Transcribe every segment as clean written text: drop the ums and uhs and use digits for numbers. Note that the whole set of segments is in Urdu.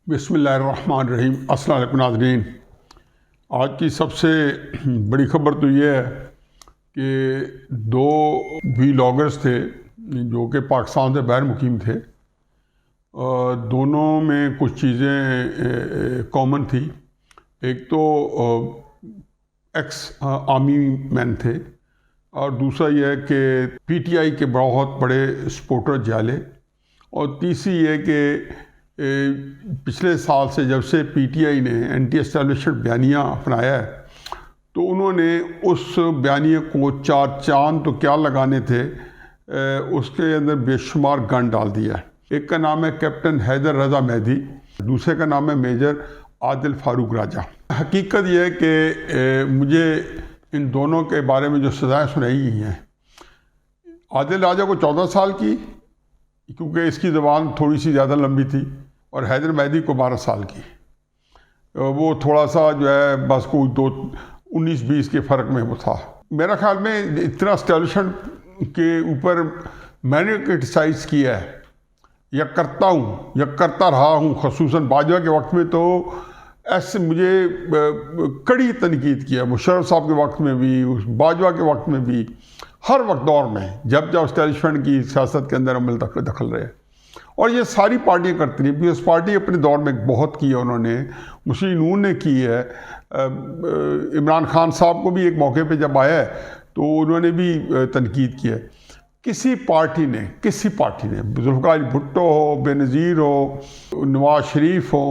بسم اللہ الرحمن الرحیم۔ السلام علیکم ناظرین، آج کی سب سے بڑی خبر تو یہ ہے کہ دو ولاگرز تھے جو کہ پاکستان سے باہر مقیم تھے۔ دونوں میں کچھ چیزیں کامن تھی۔ ایک تو ایکس آرمی مین تھے اور دوسرا یہ ہے کہ پی ٹی آئی کے بہت بڑے سپورٹر جالے، اور تیسری یہ کہ پچھلے سال سے جب سے پی ٹی آئی نے اینٹی اسٹیبلشمنٹ بیانیہ اپنایا ہے تو انہوں نے اس بیانیے کو چار چاند تو کیا لگانے تھے، اس کے اندر بے شمار گن ڈال دیا ہے۔ ایک کا نام ہے کیپٹن حیدر رضا مہدی، دوسرے کا نام ہے میجر عادل فاروق راجہ۔ حقیقت یہ ہے کہ مجھے ان دونوں کے بارے میں جو سزائیں سنائی گئی ہیں، عادل راجہ کو 14 سال کی کیونکہ اس کی زبان تھوڑی سی زیادہ لمبی تھی، اور حیدر مہدی کو 12 سال کی۔ وہ تھوڑا سا جو ہے بس کوئی 19-20 کے فرق میں وہ تھا۔ میرا خیال میں اتنا اسٹیبلشمنٹ کے اوپر میں نے کرٹیسائز کیا ہے یا کرتا ہوں یا کرتا رہا ہوں، خصوصاً باجوہ کے وقت میں تو ایسے مجھے کڑی تنقید کیا، مشرف صاحب کے وقت میں بھی، باجوہ کے وقت میں بھی، ہر وقت دور میں جب اسٹیبلشمنٹ کی سیاست کے اندر عمل دخل رہے، اور یہ ساری پارٹیاں کرتی رہی۔ پیپلز پارٹی اپنے دور میں بہت کی ہے، انہوں نے مسلم نون نے کی ہے، عمران خان صاحب کو بھی ایک موقع پہ جب آیا ہے تو انہوں نے بھی تنقید کی ہے۔ کسی پارٹی نے ذوالفقار علی بھٹو ہو، بے نظیر ہو، نواز شریف ہو،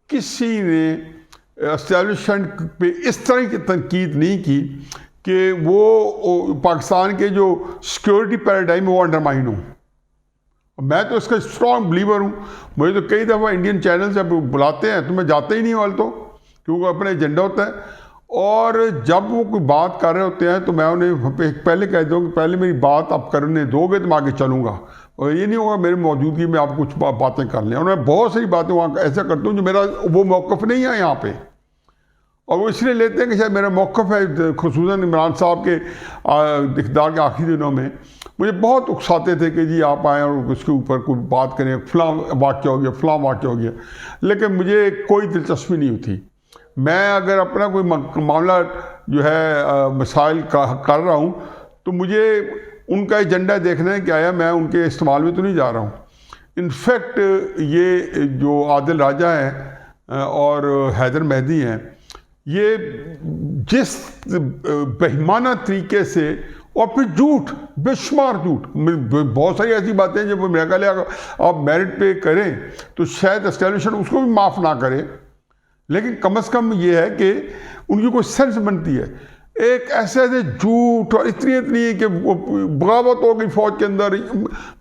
کسی نے اسٹیبلشمنٹ پہ اس طرح کی تنقید نہیں کی کہ وہ پاکستان کے جو سیکیورٹی پیراڈائم وہ انڈرمائن ہو۔ میں تو اس کا اسٹرانگ بلیور ہوں۔ مجھے تو کئی دفعہ انڈین چینل سے بلاتے ہیں تو میں جاتا ہی نہیں والے تو، کیونکہ اپنا ایجنڈا ہوتا ہے، اور جب وہ کوئی بات کر رہے ہوتے ہیں تو میں انہیں پہلے کہہ دوں کہ پہلے میری بات آپ کرنے دو گے تو میں آگے چلوں گا، اور یہ نہیں ہوگا میری موجودگی میں آپ کچھ باتیں کر لیں۔ اور میں بہت ساری باتیں وہاں ایسا کرتا ہوں جو میرا وہ موقف نہیں ہے یہاں پہ، اور وہ اس لیے لیتے ہیں کہ شاید میرا موقف ہے، خصوصاً عمران صاحب کے اقتدار کے آخری دنوں میں مجھے بہت اکساتے تھے کہ جی آپ آئیں اور اس کے اوپر کوئی بات کریں، فلاں واقعہ ہو گیا، فلاں واقعہ ہو گیا، لیکن مجھے کوئی دلچسپی نہیں ہوتی۔ میں اگر اپنا کوئی معاملہ جو ہے مسائل کر رہا ہوں تو مجھے ان کا ایجنڈا دیکھنا ہے کہ آیا میں ان کے استعمال میں تو نہیں جا رہا ہوں۔ انفیکٹ یہ جو عادل راجہ ہیں اور حیدر مہدی ہیں، یہ جس بہیمانہ طریقے سے، اور پھر جھوٹ، بے شمار جھوٹ، بہت ساری ایسی باتیں جب میرا خیال ہے آپ میرٹ پہ کریں تو شاید اسٹیبلشمنٹ اس کو بھی معاف نہ کرے، لیکن کم از کم یہ ہے کہ ان کی کوئی سینس بنتی ہے۔ ایک ایسے جھوٹ اور اتنی کہ بغاوت ہو گئی فوج کے اندر،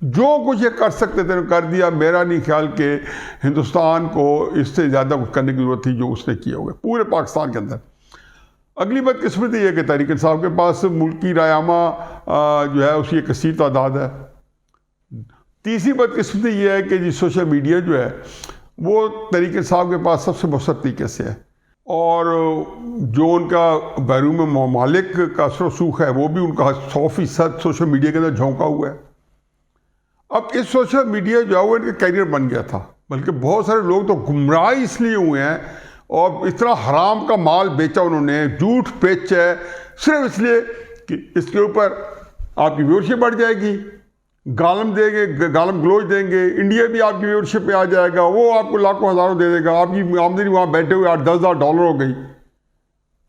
جو کچھ یہ کر سکتے تھے کر دیا۔ میرا نہیں خیال کہ ہندوستان کو اس سے زیادہ کچھ کرنے کی ضرورت تھی جو اس نے کیا ہوگا پورے پاکستان کے اندر۔ اگلی بدقسمتی یہ ہے کہ تحریک انصاف کے پاس ملکی رائے عامہ جو ہے اس کی ایک کثیر تعداد ہے۔ تیسری بدقسمتی یہ ہے کہ جی سوشل میڈیا جو ہے وہ تحریک انصاف کے پاس سب سے مؤثر طریقے سے ہے، اور جو ان کا بیرون ممالک کا اثر و رسوخ ہے وہ بھی ان کا 100% سوشل میڈیا کے اندر جھونکا ہوا ہے۔ اب اس سوشل میڈیا جو ہے وہ ان کا کیریئر بن گیا تھا، بلکہ بہت سارے لوگ تو گمراہ اس لیے ہوئے ہیں اور اتنا حرام کا مال بیچا انہوں نے، جھوٹ بیچا ہے صرف اس لیے کہ اس کے اوپر آپ کی ویورشپ بڑھ جائے گی، گالم دیں گے، گالم گلوچ دیں گے، انڈیا بھی آپ کی ویورشپ پہ آ جائے گا، وہ آپ کو لاکھوں ہزاروں دے دے گا، آپ کی آمدنی وہاں بیٹھے ہوئے $10,000 ہو گئی۔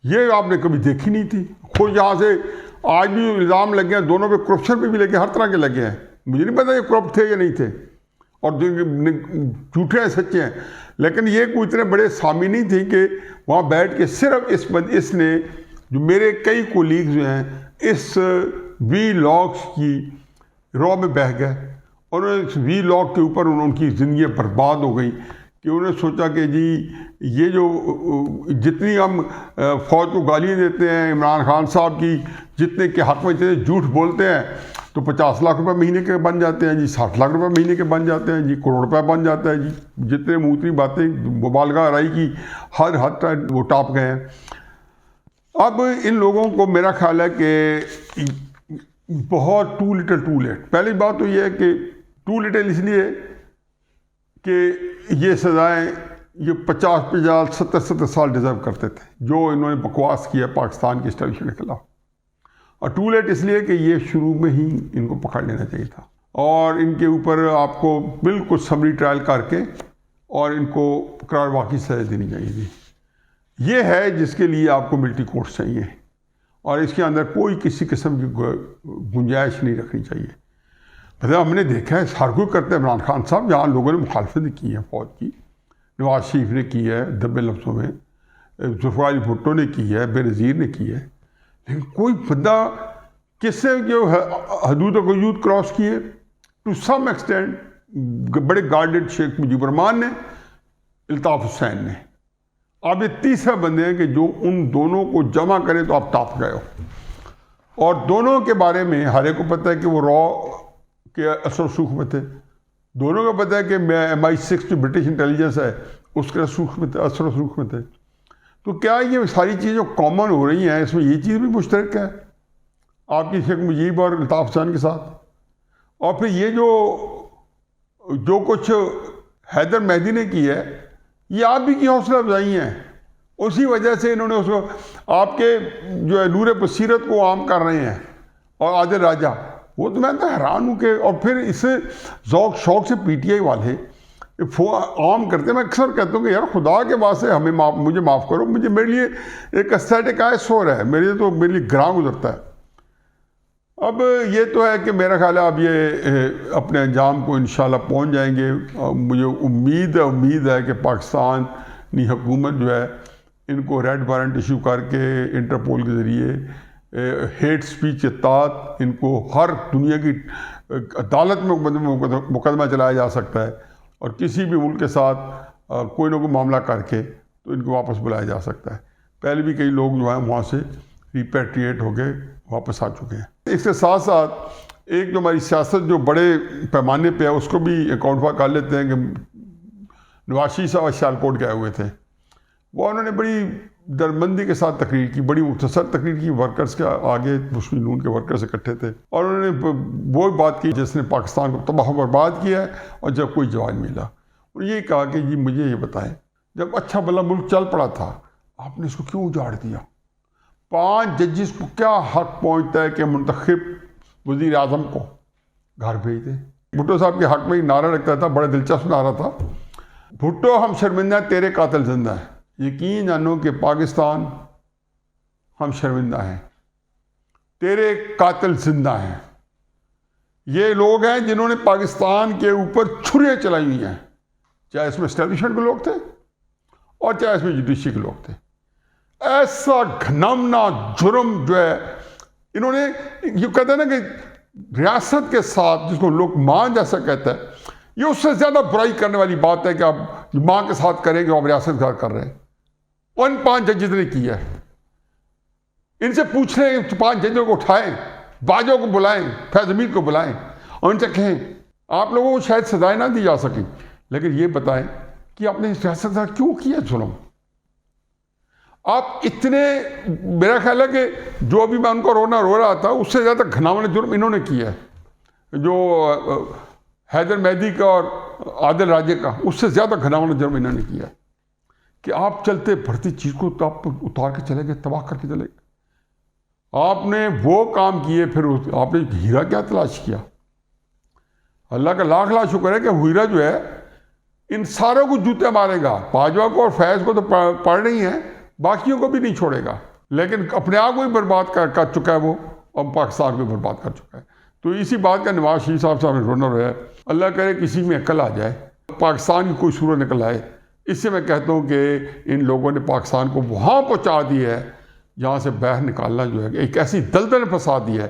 یہ آپ نے کبھی دیکھی نہیں تھی۔ خود یہاں سے آج بھی الزام لگے ہیں، دونوں پہ کرپشن پہ بھی لگے، ہر طرح کے لگے ہیں۔ مجھے نہیں پتا یہ کرپٹ تھے یا نہیں تھے، اور جھوٹے ہیں سچے ہیں، لیکن یہ کوئی اتنے بڑے سامی نہیں تھے کہ وہاں بیٹھ کے صرف اس نے جو میرے کئی کولیگز جو ہیں اس وی لاگس کی رو میں بہہ گئے، اور اس وی لاگ کے اوپر ان کی زندگی برباد ہو گئی کہ انہوں نے سوچا کہ جی یہ جو جتنی ہم فوج کو گالیاں دیتے ہیں، عمران خان صاحب کی جتنے کے حق میں جتنے جھوٹ بولتے ہیں تو 50 لاکھ روپے مہینے کے بن جاتے ہیں جی، 60 لاکھ روپے مہینے کے بن جاتے ہیں جی، کروڑ روپے بن جاتا ہے جی، جتنے موتری باتیں مبالغہ آرائی کی ہر حد تک وہ ٹاپ گئے ہیں۔ اب ان لوگوں کو میرا خیال ہے کہ بہت ٹو لٹل ٹو لیٹ۔ پہلی بات تو یہ ہے کہ ٹو لٹل اس لیے کہ یہ سزائیں یہ 50 70 سال ڈیزرو کرتے تھے جو انہوں نے بکواس کیا پاکستان کی اسٹیبلشمنٹ کے خلاف. اور ٹو لیٹ اس لیے کہ یہ شروع میں ہی ان کو پکڑ لینا چاہیے تھا اور ان کے اوپر آپ کو بالکل سمری ٹرائل کر کے اور ان کو قرار واقعی سزا دینی چاہیے تھی. یہ ہے جس کے لیے آپ کو ملٹری کورٹس چاہیے اور اس کے اندر کوئی کسی قسم کی گنجائش نہیں رکھنی چاہیے. مطلب ہم نے دیکھا ہے ہر کوئی کرتے ہیں. عمران خان صاحب جہاں لوگوں نے مخالفت کی ہے فوج کی، نواز شریف نے کی ہے دبے لفظوں میں، ظفر علی بھٹو نے کی ہے، بے نظیر نے کی ہے، لیکن کوئی بندہ کس نے جو حدود و قیود کراس کیے ٹو سم ایکسٹینٹ بڑے گارڈڈ شیخ مجیب الرحمان نے، الطاف حسین نے. آپ یہ تیسرا بندے ہیں کہ جو ان دونوں کو جمع کریں تو آپ ٹاپ گئے ہو. اور دونوں کے بارے میں ہر ایک کو پتہ ہے کہ وہ را کے اثر و رسوخ میں تھے. دونوں کو پتہ ہے کہ MI6 جو برٹش انٹیلیجنس ہے اس کے رسوخ میں تھے، اثر و رسوخ میں تھے. تو کیا یہ ساری چیزیں جو کامن ہو رہی ہیں اس میں یہ چیز بھی مشترک ہے آپ کی شیخ مجیب اور الطاف حسین کے ساتھ؟ اور پھر یہ جو کچھ حیدر مہدی نے کی ہے یہ آپ بھی کی حوصلہ افزائی ہیں. اسی وجہ سے انہوں نے اس کو آپ کے جو ہے نور بصیرت کو عام کر رہے ہیں. اور عادل راجہ وہ تو میں تو حیران ہوں کہ اور پھر اس سے ذوق شوق سے PTI والے عام کرتے ہیں. میں اکثر کہتا ہوں کہ یار خدا کے واسطے مجھے معاف کرو، میرے لیے ایک اسٹیٹک سور ہے، میرے لیے گراں گزرتا ہے. اب یہ تو ہے کہ میرا خیال ہے اب یہ اپنے انجام کو انشاءاللہ پہنچ جائیں گے. مجھے امید ہے کہ پاکستانی حکومت جو ہے ان کو ریڈ وارنٹ ایشو کر کے انٹرپول کے ذریعے ہیٹ سپیچ کے تحت ان کو ہر دنیا کی عدالت میں مقدمہ چلایا جا سکتا ہے اور کسی بھی ملک کے ساتھ کوئی نہ کوئی معاملہ کر کے تو ان کو واپس بلایا جا سکتا ہے. پہلے بھی کئی لوگ جو ہیں وہاں سے ریپیٹریٹ ہو کے واپس آ چکے ہیں. اس کے ساتھ ساتھ ایک جو ہماری سیاست جو بڑے پیمانے پہ ہے اس کو بھی اکاؤنٹ میں کر لیتے ہیں کہ نواز شریف صاحب سیالکوٹ گئے ہوئے تھے. وہ انہوں نے بڑی درمندی کے ساتھ تقریر کی، بڑی مختصر تقریر کی. ورکرز کے آگے مسلم نون کے ورکرز اکٹھے تھے اور انہوں نے وہ بات کی جس نے پاکستان کو تباہ و برباد کیا ہے. اور جب کوئی جواب ملا اور یہ کہا کہ جی مجھے یہ بتائیں جب اچھا بھلا ملک چل پڑا تھا آپ نے اس کو کیوں اجاڑ دیا؟ 5 ججز کو کیا حق پہنچتا ہے کہ منتخب وزیر اعظم کو گھر بھیج دیں؟ بھٹو صاحب کے حق میں ایک نعرہ رکھتا تھا، بڑا دلچسپ نعرہ تھا، بھٹو ہم شرمندہ تیرے قاتل زندہ ہیں. یقین جانو کہ پاکستان ہم شرمندہ ہیں، تیرے قاتل زندہ ہیں. یہ لوگ ہیں جنہوں نے پاکستان کے اوپر چھریاں چلائی ہوئی ہیں، چاہے اس میں اسٹیبلشمنٹ کے لوگ تھے اور چاہے اس میں جوڈیشری کے لوگ تھے. ایسا گھناؤنا جرم جو ہے انہوں نے، یہ کہتے ہیں نا کہ ریاست کے ساتھ جس کو لوگ ماں جیسا کہتا ہے، یہ اس سے زیادہ برائی کرنے والی بات ہے کہ آپ ماں کے ساتھ کریں گے، آپ ریاست کے ساتھ کر رہے ہیں. اور ان 5 ججز نے کی ہے. ان سے پوچھ رہے ہیں 5 ججوں کو اٹھائیں، باجوں کو بلائیں، فیض حمید کو بلائیں اور ان سے کہیں آپ لوگوں کو شاید سزائیں نہ دی جا سکیں لیکن یہ بتائیں کہ آپ نے اس ریاست کے ساتھ کیوں کیا ظلم؟ آپ اتنے، میرا خیال ہے کہ جو ابھی میں ان کو رو رہا تھا اس سے زیادہ گھناؤنا جرم انہوں نے کیا ہے، جو حیدر مہدی کا اور عادل راجہ کا، اس سے زیادہ گھناؤنا جرم انہوں نے کیا ہے کہ آپ چلتے بڑھتی چیز کو تو آپ اتار کے چلے گئے، تباہ کر کے چلے گئے. آپ نے وہ کام کیے، پھر آپ نے ہیرا کیا تلاش کیا؟ اللہ کا لاکھ لاکھ شکر ہے کہ ہیرا جو ہے ان ساروں کو جوتے مارے گا. باجوہ کو اور فیض کو تو پڑھ رہی ہیں، باقیوں کو بھی نہیں چھوڑے گا، لیکن اپنے آپ کو ہی برباد کر چکا ہے وہ اور پاکستان کو برباد کر چکا ہے. تو اسی بات کا نواز شریف صاحب نے رونا رہا ہے. اللہ کرے کسی میں عقل آ جائے، پاکستان کی کوئی صورت نکل آئے. اس سے میں کہتا ہوں کہ ان لوگوں نے پاکستان کو وہاں پہنچا دیا ہے جہاں سے باہر نکالنا جو ہے ایک ایسی دلدل پھنسا دی ہے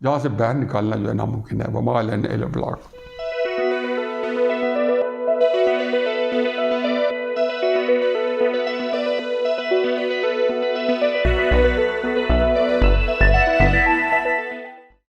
جہاں سے باہر نکالنا جو ہے ناممکن ہے. وما علینا الا البلاغ.